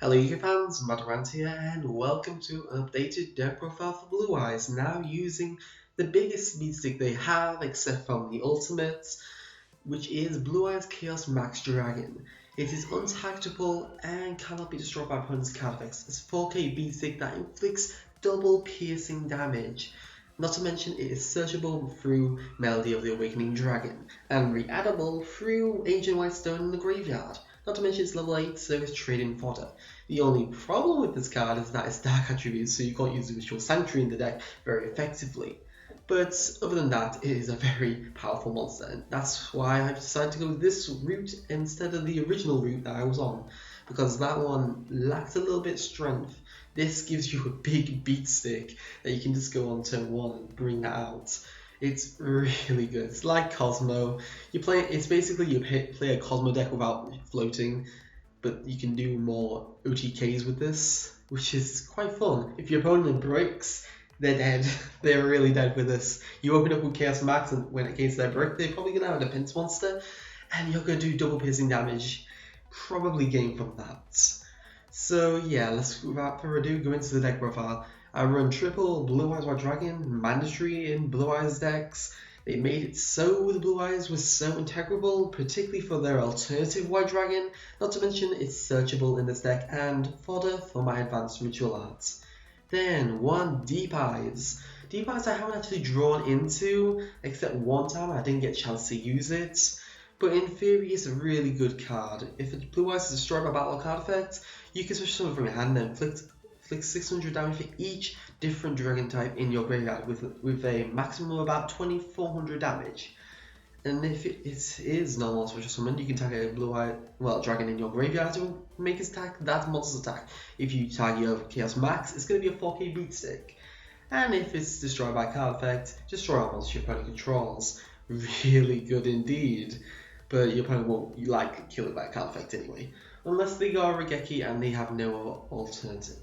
Hello YouTube fans, Matarant here and welcome to an updated dev profile for Blue-Eyes, now using the biggest speed stick they have except from the ultimates, which is Blue-Eyes Chaos Max Dragon. It is untactable and cannot be destroyed by opponent's card effects. It's a 4K beat stick that inflicts double piercing damage. Not to mention it is searchable through Melody of the Awakening Dragon and re-addable through Ancient White Stone in the graveyard. Not to mention it's level 8, so it's trading fodder. The only problem with this card is that it's dark attributes, so you can't use the Ritual Sanctuary in the deck very effectively. But other than that, it is a very powerful monster, and that's why I've decided to go this route instead of the original route that I was on, because that one lacked a little bit of strength. This gives you a big beat stick that you can just go on turn 1 and bring that out. It's really good. It's like Cosmo. It's basically you play a Cosmo deck without floating, but you can do more OTKs with this, which is quite fun. If your opponent breaks, they're dead. They're really dead with this. You open up with Chaos Max, and when it gets their break, they're probably gonna have a Defense Monster, and you're gonna do double piercing damage. Probably gain from that. So yeah, let's without further ado go into the deck profile. I run triple Blue-Eyes White Dragon, mandatory in Blue-Eyes decks. They made it so the Blue-Eyes was so integrable, particularly for their alternative White Dragon. Not to mention it's searchable in this deck and fodder for my advanced ritual arts. Then one Deep Eyes. Deep Eyes I haven't actually drawn into, except one time I didn't get a chance to use it. But in theory it's a really good card. If Blue-Eyes is destroyed by battle card effect, you can switch something from your hand and inflict 600 damage for each different dragon type in your graveyard with a maximum of about 2400 damage. And if it is normal special summon, you can tag a blue-eyed dragon in your graveyard to make its attack that monster's attack. If you tag your Chaos Max, it's going to be a 4K beat stick. And if it's destroyed by card effect, destroy a monster your opponent controls. Really good indeed. But your opponent won't likely kill it by card effect anyway, unless they go Regeki and they have no alternative.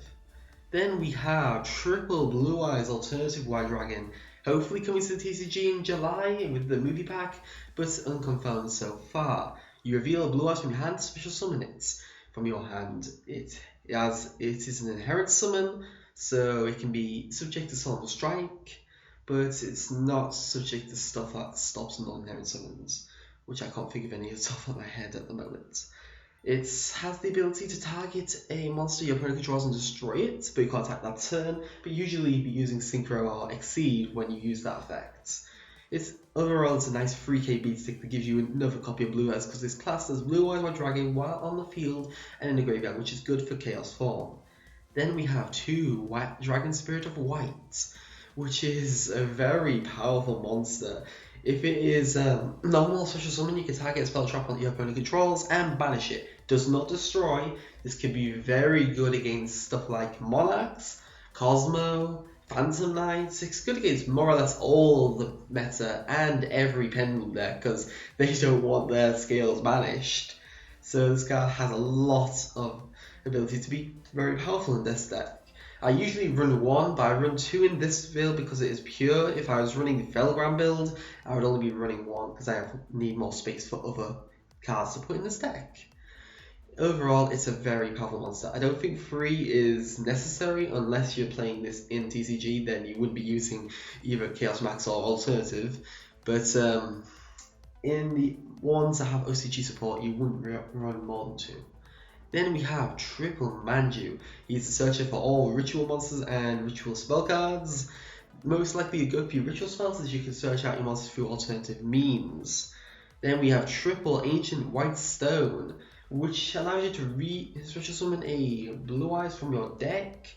Then we have triple Blue-Eyes alternative White Dragon, hopefully coming to the TCG in July with the movie pack, but unconfirmed so far. You reveal a Blue-Eyes from your hand to special summon it from your hand. It is an inherent summon, so it can be subject to Solemn Strike, but it's not subject to stuff that stops non-inherent summons, which I can't think of any off the top of my head at the moment. It has the ability to target a monster your opponent controls and destroy it, but you can't attack that turn, but usually you'd be using Synchro or Exceed when you use that effect. Overall, it's a nice 3K beat stick that gives you another copy of Blue-Eyes because it's classed as Blue-Eyes White Dragon while on the field and in the graveyard, which is good for Chaos form. Then we have two White Dragon Spirit of White, which is a very powerful monster. If it is normal special summon, you can target a spell trap on your opponent controls and banish it. Does not destroy. This could be very good against stuff like Monarchs, Cosmo, Phantom Knights. It's good against more or less all the meta and every Pendulum deck because they don't want their scales banished. So this card has a lot of ability to be very powerful in this deck. I usually run one, but I run two in this build because it is pure. If I was running the Felgram build, I would only be running one because I need more space for other cards to put in this deck. Overall, it's a very powerful monster. I don't think 3 is necessary unless you're playing this in TCG, then you would be using either Chaos Max or Alternative. But in the ones that have OCG support, you wouldn't run more than 2. Then we have triple Manju. He's the searcher for all ritual monsters and ritual spell cards. Most likely a good few ritual spells as you can search out your monsters through alternative means. Then we have triple Ancient White Stone, which allows you to special summon a Blue-Eyes from your deck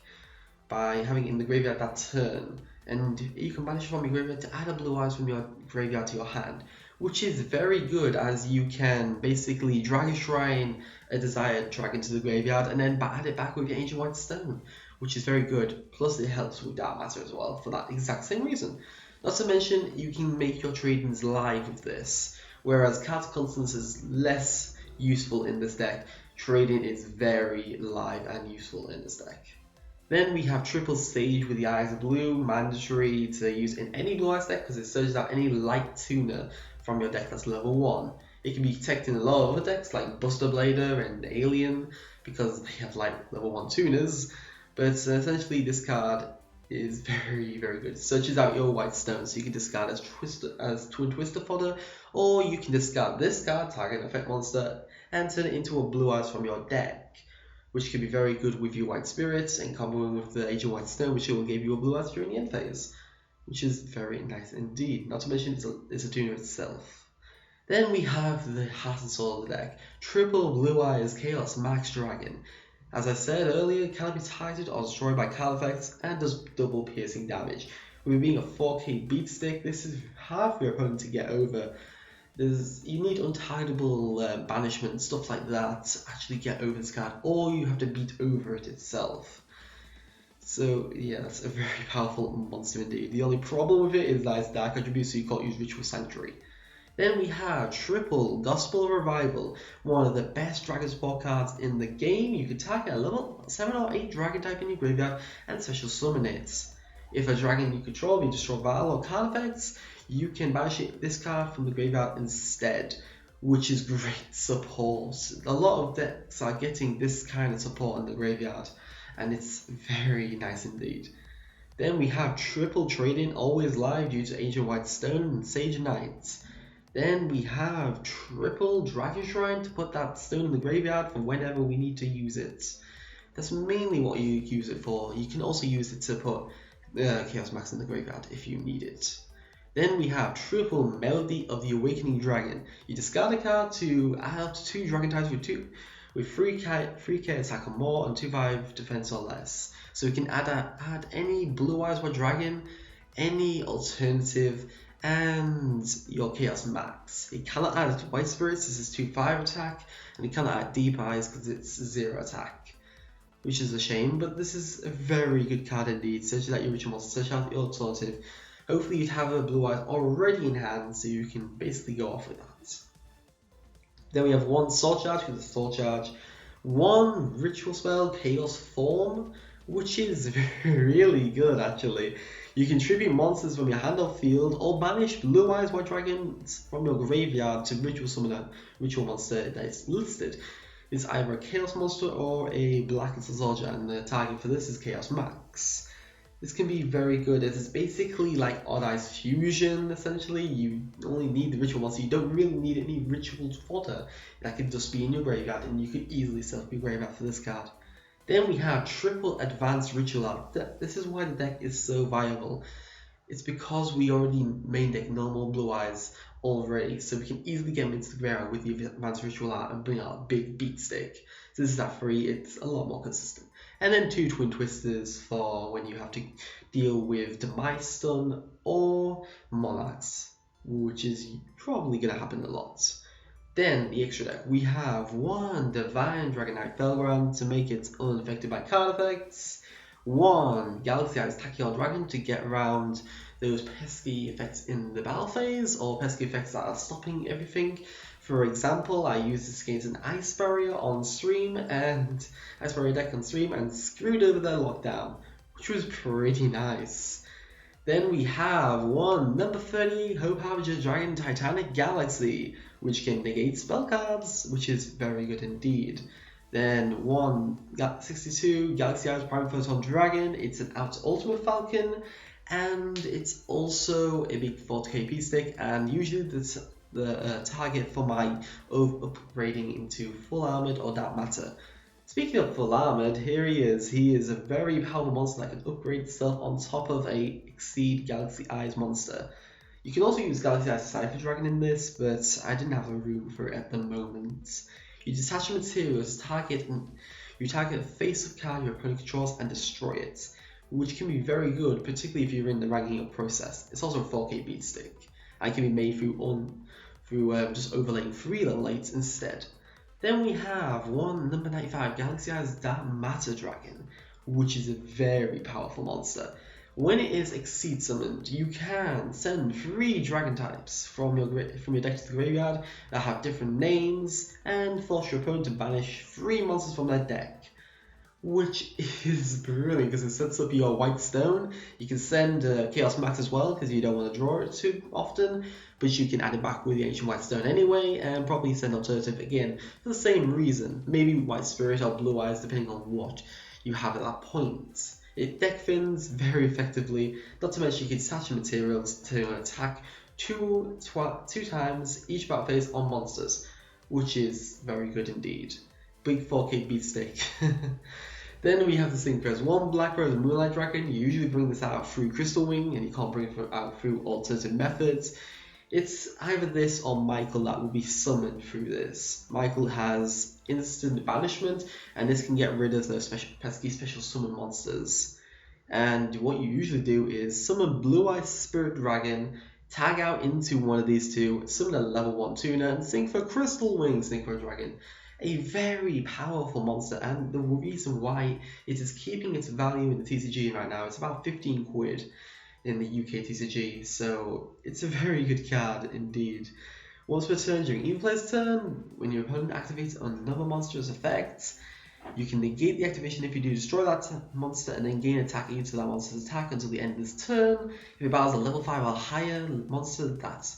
by having it in the graveyard that turn. And you can banish from your graveyard to add a Blue-Eyes from your graveyard to your hand, which is very good as you can basically Dragon Shrine a desired dragon to the graveyard and then add it back with your Ancient White Stone, which is very good. Plus it helps with Dark Matter as well for that exact same reason. Not to mention you can make your trade-ins live with this, whereas Card Constance is less useful in this deck. Trading is very live and useful in this deck. Then we have triple Sage with the Eyes of Blue, mandatory to use in any Blue-Eyes deck because it searches out any light tuner from your deck that's level 1. It can be detected in a lot of other decks like Buster Blader and Alien, because they have like level 1 tuners, but essentially this card is very, very good. It searches out your white stone, so you can discard as Twin Twister fodder, or you can discard this card, target effect monster, and turn it into a Blue-Eyes from your deck, which can be very good with your white spirits and comboing with the Ancient White Stone, which will give you a Blue-Eyes during the end phase, which is very nice indeed. Not to mention it's a tuner itself. Then we have the heart and soul of the deck, triple Blue-Eyes Chaos Max Dragon. As I said earlier, it can be targeted or destroyed by card effects and does double piercing damage. With it being a 4k beat stick, this is hard for your opponent to get over. You need untargetable banishment, stuff like that to actually get over this card, or you have to beat over it itself. So yeah, that's a very powerful monster indeed. The only problem with it is that it's dark attribute, so you can't use Ritual Sanctuary. Then we have triple Gospel of Revival, one of the best dragon support cards in the game. You can target a level 7 or 8 dragon type in your graveyard and special summon it. If a dragon you control be destroyed by or card effects, you can banish this card from the graveyard instead, which is great support. A lot of decks are getting this kind of support in the graveyard, and it's very nice indeed. Then we have triple Trade-In, always live due to Ancient White Stone and Sage Knight. Then we have triple Dragon Shrine to put that stone in the graveyard for whenever we need to use it. That's mainly what you use it for. You can also use it to put Chaos Max in the graveyard if you need it. Then we have triple Melody of the Awakening Dragon. You discard a card to add up to 2 dragon types with 3k attack or more and 2/5 defense or less. So you can add any Blue-Eyes White Dragon, any alternative, and your Chaos Max. It cannot add White Spirits, this is 2/5 attack, and it cannot add Deep Eyes because it's 0 attack, which is a shame, but this is a very good card indeed. Search out your ritual monster, search out your alternative. Hopefully you'd have a Blue-Eyes already in hand, so you can basically go off with that. Then we have 1 Soul Charge with a Soul Charge, 1 Ritual Spell, Chaos Form, which is really good actually. You can tribute monsters from your hand or field, or banish Blue-Eyes White Dragons from your graveyard to ritual summon a ritual monster that is listed. It's either a Chaos monster or a Black Soldier, and the target for this is Chaos Max. This can be very good as it's basically like Odd Eyes Fusion essentially. You only need the ritual monster, you don't really need any ritual fodder. That could just be in your graveyard, and you could easily set up your graveyard for this card. Then we have triple Advanced Ritual Art. This is why the deck is so viable. It's because we already main deck normal Blue-Eyes already, so we can easily get them into the graveyard with the Advanced Ritual Art and bring out a big beat stick. So this is at 3, it's a lot more consistent. And then 2 Twin Twisters for when you have to deal with Demise Stun or Monarchs, which is probably going to happen a lot. Then the extra deck, we have 1 Divine Dragonite Felground to make it unaffected by card effects, 1 Galaxy Eyes Tachyon Dragon to get around those pesky effects in the battle phase, or pesky effects that are stopping everything. For example, I used this against an Ice Barrier on stream, and Ice Barrier deck on stream, and screwed over their lockdown, which was pretty nice. Then we have 1 number 30 Hope Harbinger Dragon Titanic Galaxy, which can negate spell cards, which is very good indeed. Then 1 62 Galaxy Eyes Prime Photon Dragon, it's an Ultimate Falcon, and it's also a big 40k P stick, and usually the target for my upgrading into Full Armored or Dark Matter. Speaking of Full Armored, here he is. He is a very powerful monster that can upgrade itself on top of a Exceed Galaxy Eyes monster. You can also use Galaxy Eyes Cypher Dragon in this, but I didn't have the room for it at the moment. You detach the materials, you target a face-up card your opponent controls and destroy it, which can be very good, particularly if you're in the ranking up process. It's also a 4k beat stick, and can be made through just overlaying 3 level 8s instead. Then we have 1 number 95 Galaxy Eyes Dark Matter Dragon, which is a very powerful monster. When it is Exceed summoned, you can send 3 dragon types from your deck to the graveyard that have different names, and force your opponent to banish 3 monsters from their deck, which is brilliant because it sets up your white stone. You can send Chaos Max as well because you don't want to draw it too often, but you can add it back with the Ancient White Stone anyway, and probably send Alternative again for the same reason. Maybe White Spirit or Blue Eyes, depending on what you have at that point. It deck fins very effectively, not to mention you can attach materials to attack two times each battle phase on monsters, which is very good indeed. Big 4K beat stick. Then we have this thing, there's one Black Rose Moonlight Dragon. You usually bring this out through Crystal Wing, and you can't bring it out through alternative methods. It's either this or Michael that will be summoned through this. Michael has instant banishment, and this can get rid of those pesky special summon monsters. And what you usually do is summon Blue-Eyes Spirit Dragon, tag out into one of these two, summon a level 1 tuner, and sync for Crystal Wing Synchro Dragon. A very powerful monster, and the reason why it is keeping its value in the TCG right now, it's about 15 quid in the UK TCG, so it's a very good card indeed. Once per turn during either player's turn, when your opponent activates another monster's effects, you can negate the activation if you do destroy that monster and then gain attack equal to that monster's attack until the end of this turn. If it battles a level 5 or higher monster that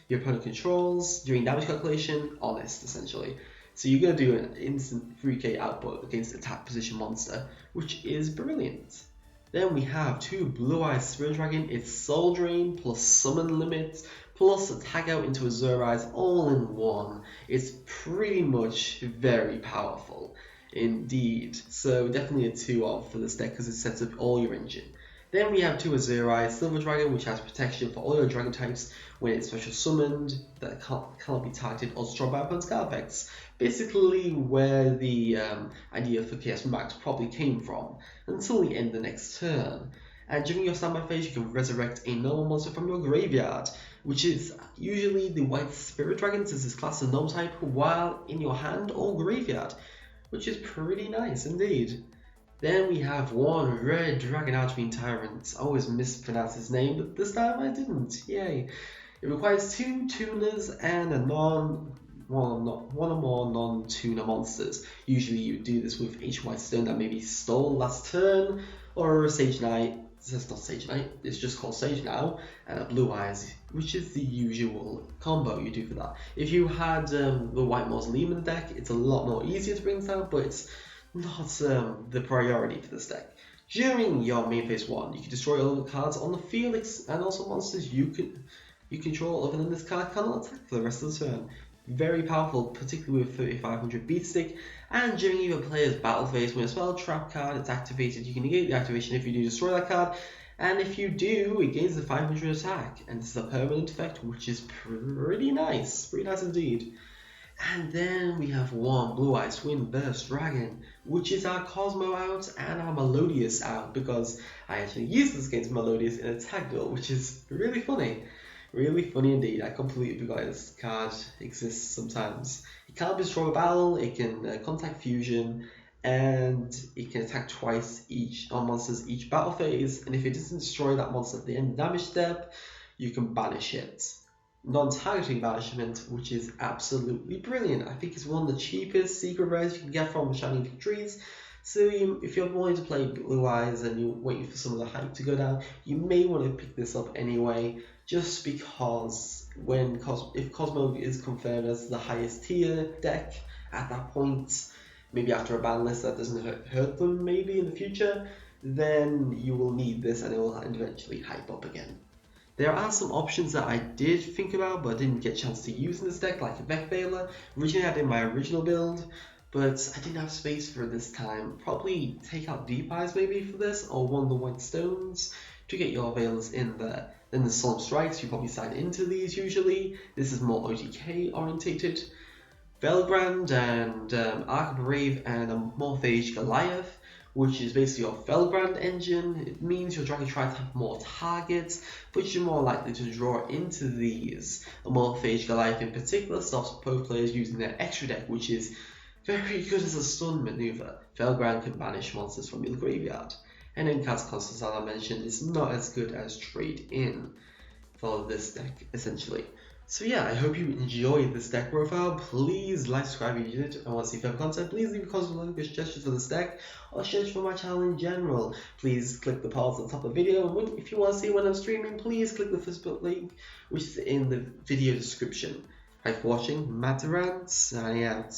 your opponent controls during damage calculation, honest essentially. So you're going to do an instant 3k output against attack position monster, which is brilliant. Then we have two Blue-Eyes Spirit Dragon. It's Soul Drain plus Summon Limit plus a tag out into Azure Eyes all in one. It's pretty much very powerful indeed. So definitely a 2-of for this deck because it sets up all your engine. Then we have two Azure Eyes Silver Dragon, which has protection for all your dragon types when it's special summoned, that cannot be targeted or destroyed by opponent's card effects. Basically where the idea for Chaos Max probably came from, until the end of the next turn. And during your standby phase, you can resurrect a normal monster from your graveyard, which is usually the White Spirit Dragon, since this class is normal type, while in your hand or graveyard, which is pretty nice indeed. Then we have one Red Dragon Archfiend Tyrant. I always mispronounce his name, but this time I didn't. Yay. It requires 2 tuners and a one or more non-tuner monsters. Usually you do this with Ancient White Stone that maybe stole last turn, or Sage Knight. It's not Sage Knight, it's just called Sage now, and a Blue Eyes, which is the usual combo you do for that. If you had the White Mausoleum in the deck, it's a lot more easier to bring this out, but it's not the priority for this deck. During your main phase 1, you can destroy all the cards on the field and also monsters you control other than this card cannot attack for the rest of the turn. Very powerful, particularly with 3500 beat stick. And during either player's battle phase, when a spell trap card is activated, you can negate the activation if you do destroy that card, and if you do, it gains the 500 attack, and this is a permanent effect, which is pretty nice indeed. And then we have one Blue-Eyes Wind Burst Dragon, which is our Cosmo out and our Melodious out, because I actually used this against Melodious in a tag duel, which is really funny. Really funny indeed. I completely forgot this card exists sometimes. It can't be destroyed by battle, it can contact fusion, and it can attack twice on monsters each battle phase, and if it doesn't destroy that monster at the end of the damage step, you can banish it. Non-targeting banishment, which is absolutely brilliant. I think it's one of the cheapest secret rares you can get from Shining Victories. So if you're wanting to play Blue Eyes and you're waiting for some of the hype to go down, you may want to pick this up anyway, just because if Cosmo is confirmed as the highest tier deck at that point, maybe after a ban list that doesn't hurt them maybe in the future, then you will need this and it will eventually hype up again. There are some options that I did think about but didn't get a chance to use in this deck, like a Vec Veiler. Originally I had in my original build, but I didn't have space for this time. Probably take out Deep Eyes maybe for this, or one of the White Stones to get your Veilers in there. Then the Solemn Strikes, you probably sign into these usually. This is more OTK orientated. Felgrand and Arc Brave and a Morphage Goliath, which is basically your Felgrand engine. It means your dragon tries to have more targets, but you're more likely to draw into these. A Morphage Goliath in particular stops both players using their extra deck, which is very good as a stun maneuver. Felgrand can banish monsters from your graveyard. And then Cat's Constance, as I mentioned, is not as good as Trade In for this deck, essentially. So yeah, I hope you enjoyed this deck profile. Please like, subscribe if you did, and want to see further content. Please leave a comment below with suggestions for this deck or suggestions for my channel in general. Please click the pause at the top of the video, and if you want to see when I'm streaming, please click the Facebook link, which is in the video description. Thanks for watching. Matt Durant, signing out.